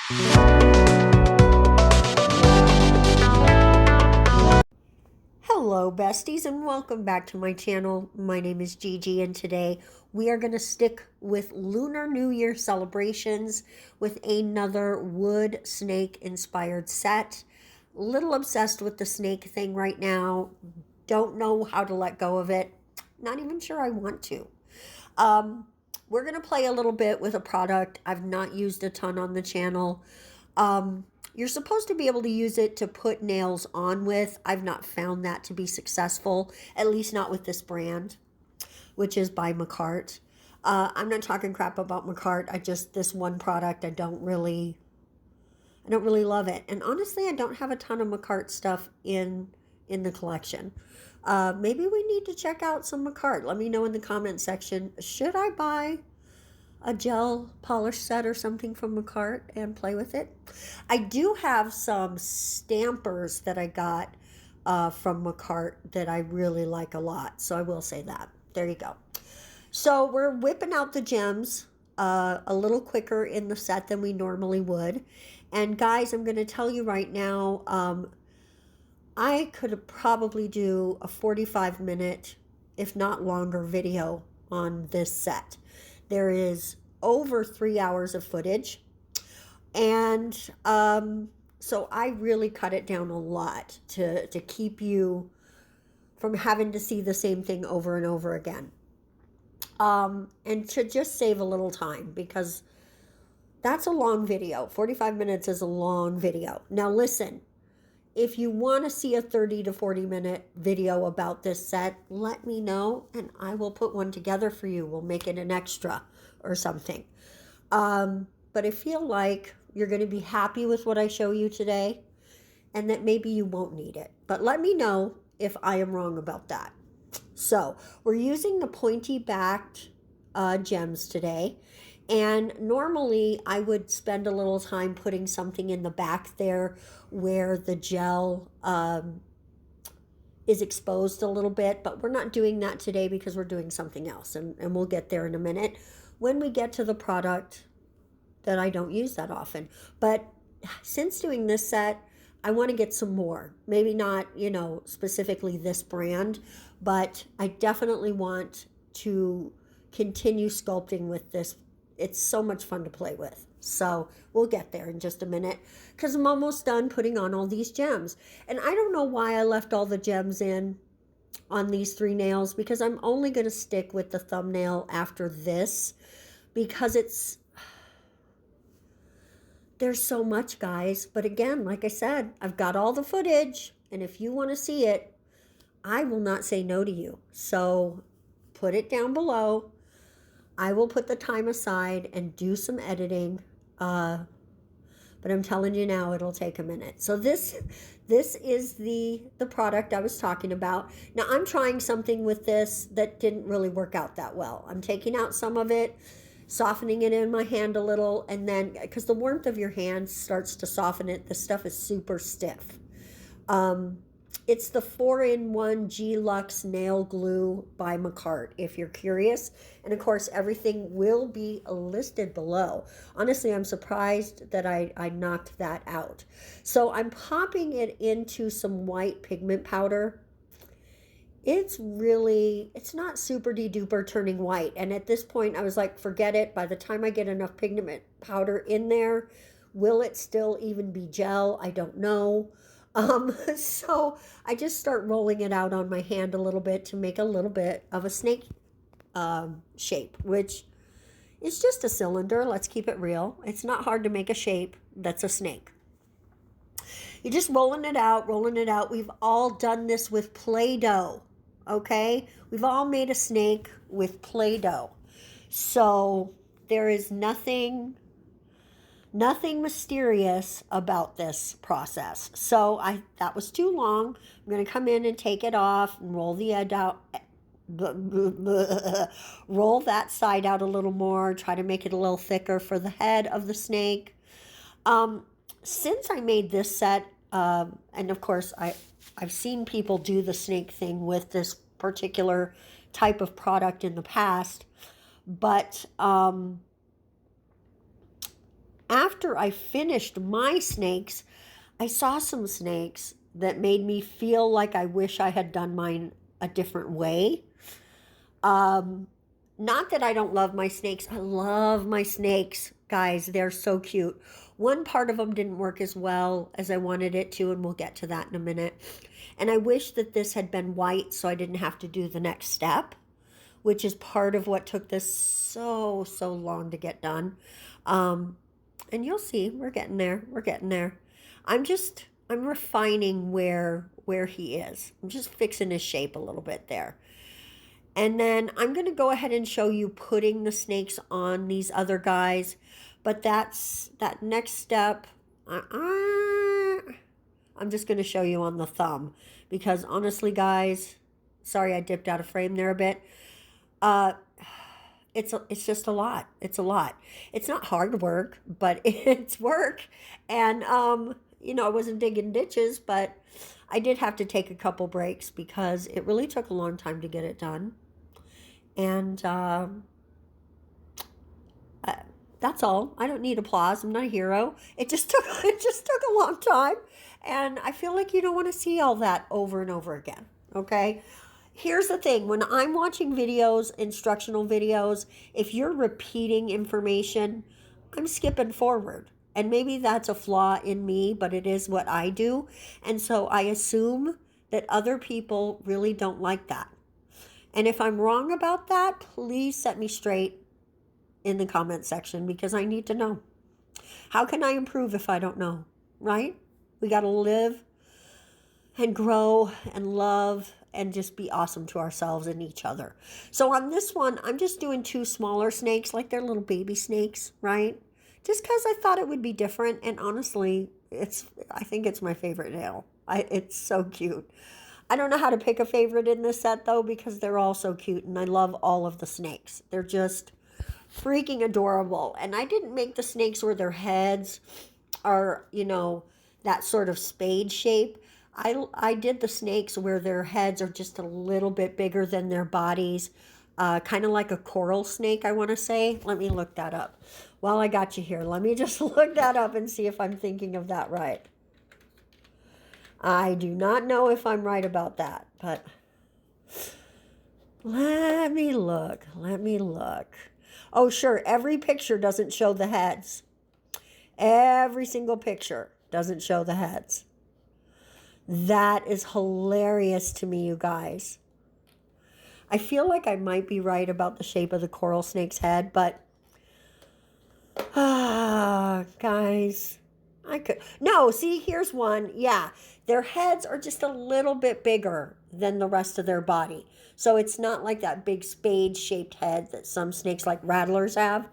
Hello besties and welcome back to my channel. My name is Gigi and today we are going to stick with Lunar New Year celebrations with another wood snake inspired set. Little obsessed with the snake thing right now. Don't know how to let go of it. Not even sure I want to. We're going to play a little bit with a product I've not used a ton on the channel. You're supposed to be able to use it to put nails on with. I've not found that to be successful, at least not with this brand, which is by Makartt. I'm not talking crap about Makartt. This one product, I don't really love it. And honestly, I don't have a ton of Makartt stuff in the collection. Maybe we need to check out some Makartt. Let me know in the comment section. Should I buy a gel polish set or something from Makartt and play with it? I do have some stampers that I got from Makartt that I really like a lot, so I will say that. There you go. So we're whipping out the gems a little quicker in the set than we normally would. And guys, I'm going to tell you right now, I could probably do a 45-minute, if not longer, video on this set. There is over 3 hours of footage. And so I really cut it down a lot to keep you from having to see the same thing over and over again. And to just save a little time, because that's a long video. 45 minutes is a long video. Now listen, if you want to see a 30 to 40 minute video about this set, let me know and I will put one together for you. We'll make it an extra or something. But I feel like you're going to be happy with what I show you today and that maybe you won't need it. But let me know if I am wrong about that. So we're using the pointy backed gems today. And normally I would spend a little time putting something in the back there where the gel is exposed a little bit, but we're not doing that today because we're doing something else, and we'll get there in a minute when we get to the product that I don't use that often. But since doing this set, I want to get some more. Maybe not, specifically this brand, but I definitely want to continue sculpting with this. It's so much fun to play with. So we'll get there in just a minute because I'm almost done putting on all these gems. And I don't know why I left all the gems in on these 3 nails, because I'm only going to stick with the thumbnail after this because there's so much, guys. But again, like I said, I've got all the footage, and if you want to see it, I will not say no to you. So put it down below. I will put the time aside and do some editing, but I'm telling you now, it'll take a minute. So this is the product I was talking about. Now I'm trying something with this that didn't really work out that well. I'm taking out some of it, softening it in my hand a little, and then because the warmth of your hand starts to soften it, the stuff is super stiff. It's the 4-in-1 Glux nail glue by Makartt, if you're curious. And of course, everything will be listed below. Honestly, I'm surprised that I knocked that out. So I'm popping it into some white pigment powder. It's not super de-duper turning white. And at this point, I was like, forget it. By the time I get enough pigment powder in there, will it still even be gel? I don't know. So I just start rolling it out on my hand a little bit to make a little bit of a snake shape, which is just a cylinder. Let's keep it real. It's not hard to make a shape that's a snake. You're just rolling it out, rolling it out. We've all done this with Play-Doh, okay? We've all made a snake with Play-Doh. So there is nothing mysterious about this process. So that was too long. I'm going to come in and take it off and roll the edge out. Roll that side out a little more. Try to make it a little thicker for the head of the snake. Since I made this set, and of course I've seen people do the snake thing with this particular type of product in the past, but after after I finished my snakes, I saw some snakes that made me feel like I wish I had done mine a different way. Not that I don't love my snakes. I love my snakes, guys. They're so cute. One part of them didn't work as well as I wanted it to, and we'll get to that in a minute. And I wish that this had been white so I didn't have to do the next step, which is part of what took this so long to get done. And you'll see, we're getting there. We're getting there. I'm refining where he is. I'm just fixing his shape a little bit there. And then I'm going to go ahead and show you putting the snakes on these other guys. But that next step, I'm just going to show you on the thumb. Because honestly, guys, sorry I dipped out of frame there a bit. It's just a lot. It's a lot. It's not hard work, but it's work. And, you know, I wasn't digging ditches, but I did have to take a couple breaks because it really took a long time to get it done. And that's all. I don't need applause. I'm not a hero. It just took a long time, and I feel like you don't want to see all that over and over again. Okay. Here's the thing. When I'm watching videos, instructional videos, if you're repeating information, I'm skipping forward. And maybe that's a flaw in me, but it is what I do. And so I assume that other people really don't like that. And if I'm wrong about that, please set me straight in the comment section because I need to know. How can I improve if I don't know, right? We got to live and grow and love and just be awesome to ourselves and each other. So on this one, I'm just doing 2 smaller snakes, like they're little baby snakes, right? Just because I thought it would be different. And honestly, I think it's my favorite nail. It's so cute. I don't know how to pick a favorite in this set, though, because they're all so cute, and I love all of the snakes. They're just freaking adorable. And I didn't make the snakes where their heads are, you know, that sort of spade shape. I did the snakes where their heads are just a little bit bigger than their bodies, kind of like a coral snake, I want to say. Let me look that up. While I got you here, let me just look that up and see if I'm thinking of that right. I do not know if I'm right about that, but let me look. Oh, sure, every picture doesn't show the heads. Every single picture doesn't show the heads. That is hilarious to me, you guys. I feel like I might be right about the shape of the coral snake's head, but guys, no, see, here's one. Yeah, their heads are just a little bit bigger than the rest of their body. So it's not like that big spade-shaped head that some snakes like rattlers have.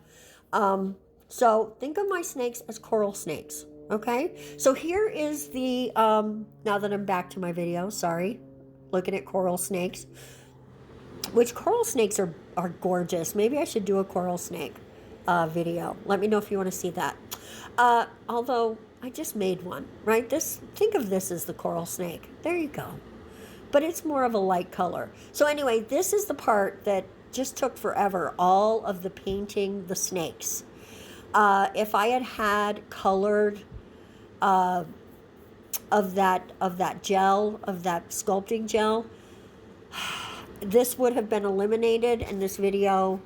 So think of my snakes as coral snakes, okay? So here is the, now that I'm back to my video, sorry, looking at coral snakes, which coral snakes are gorgeous. Maybe I should do a coral snake video. Let me know if you want to see that. Although I just made one, right? Think of this as the coral snake. There you go. But it's more of a light color. So anyway, this is the part that just took forever, all of the painting the snakes. If I had colored of that gel, of that sculpting gel, this would have been eliminated, and this video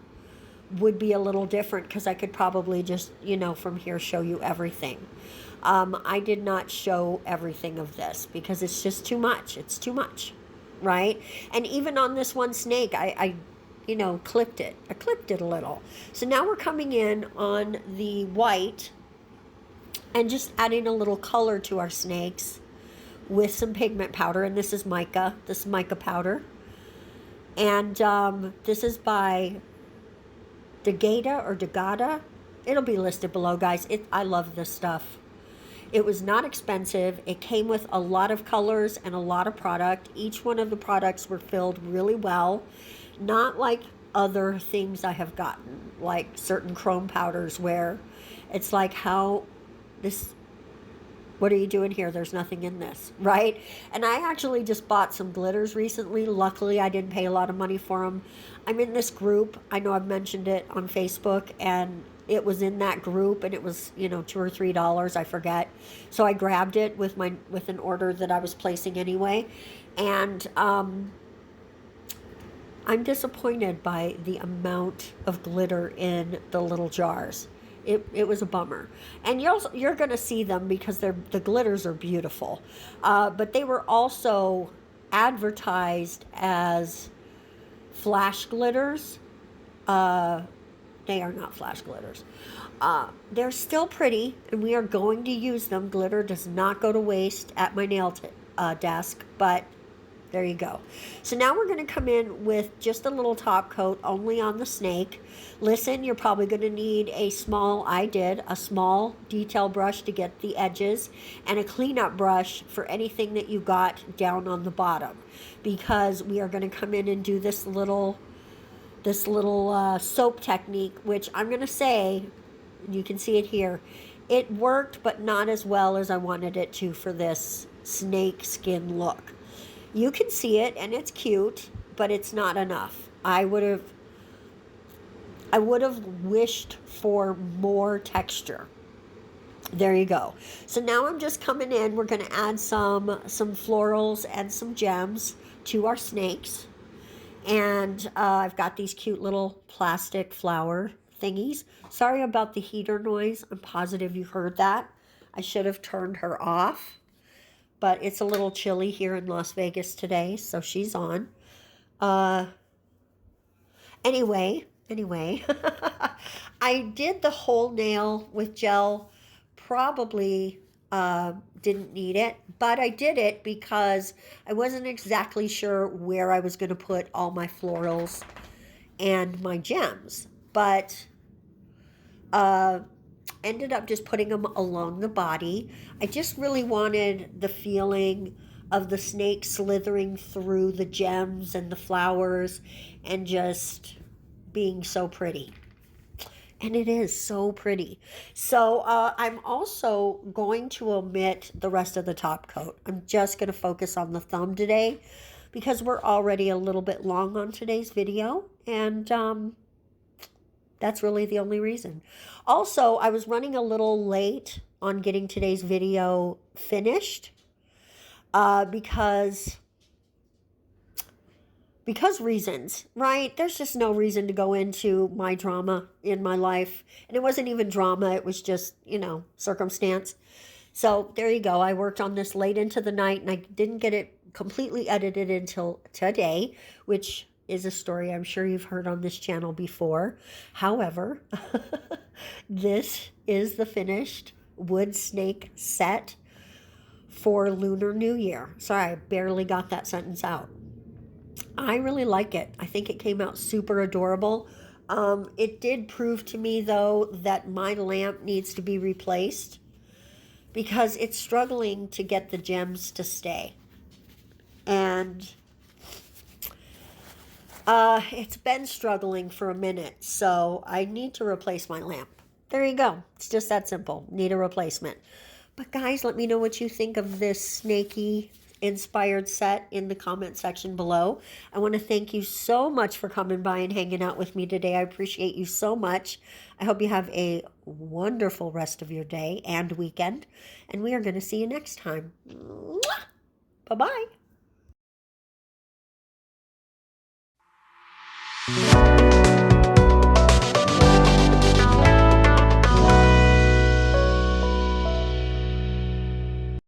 would be a little different because I could probably just, you know, from here show you everything. I did not show everything of this because it's just too much. It's too much, right? And even on this one snake, I you know, clipped it. I clipped it a little. So now we're coming in on the white and just adding a little color to our snakes with some pigment powder. And this is mica. This is mica powder. And this is by Dageda or Dageda. It'll be listed below, guys. I love this stuff. It was not expensive. It came with a lot of colors and a lot of product. Each one of the products were filled really well. Not like other things I have gotten, like certain chrome powders where it's like, what are you doing here? There's nothing in this, right? And I actually just bought some glitters recently. Luckily, I didn't pay a lot of money for them. I'm in this group. I know I've mentioned it on Facebook, and it was in that group, and it was, you know, $2 or $3, I forget. So I grabbed it with an order that I was placing anyway, and I'm disappointed by the amount of glitter in the little jars. It was a bummer, and you're gonna see them because the glitters are beautiful, but they were also advertised as flash glitters. They are not flash glitters. They're still pretty, and we are going to use them. Glitter does not go to waste at my nail desk, but there you go. So now we're going to come in with just a little top coat only on the snake. Listen, you're probably going to need a small detail brush to get the edges, and a cleanup brush for anything that you got down on the bottom, because we are going to come in and do this little soap technique, which I'm going to say, you can see it here, it worked, but not as well as I wanted it to for this snake skin look. You can see it, and it's cute, but it's not enough. I would have wished for more texture. There you go. So now I'm just coming in. We're going to add some florals and some gems to our snakes. And I've got these cute little plastic flower thingies. Sorry about the heater noise. I'm positive you heard that. I should have turned her off. But it's a little chilly here in Las Vegas today, so she's on. Anyway, I did the whole nail with gel. Probably didn't need it, but I did it because I wasn't exactly sure where I was going to put all my florals and my gems. But ended up just putting them along the body. I just really wanted the feeling of the snake slithering through the gems and the flowers and just being so pretty. And it is so pretty. So I'm also going to omit the rest of the top coat. I'm just going to focus on the thumb today because we're already a little bit long on today's video. And that's really the only reason. Also, I was running a little late on getting today's video finished because reasons, right? There's just no reason to go into my drama in my life. And it wasn't even drama. It was just, circumstance. So there you go. I worked on this late into the night, and I didn't get it completely edited until today, which is a story I'm sure you've heard on this channel before. However, this is the finished wood snake set for Lunar New Year. Sorry, I barely got that sentence out. I really like it. I think it came out super adorable. It did prove to me, though, that my lamp needs to be replaced because it's struggling to get the gems to stay. And it's been struggling for a minute, so I need to replace my lamp. There you go. It's just that simple. Need a replacement. But guys, let me know what you think of this snaky inspired set in the comment section below. I want to thank you so much for coming by and hanging out with me today. I appreciate you so much. I hope you have a wonderful rest of your day and weekend, and we are going to see you next time. Bye-bye.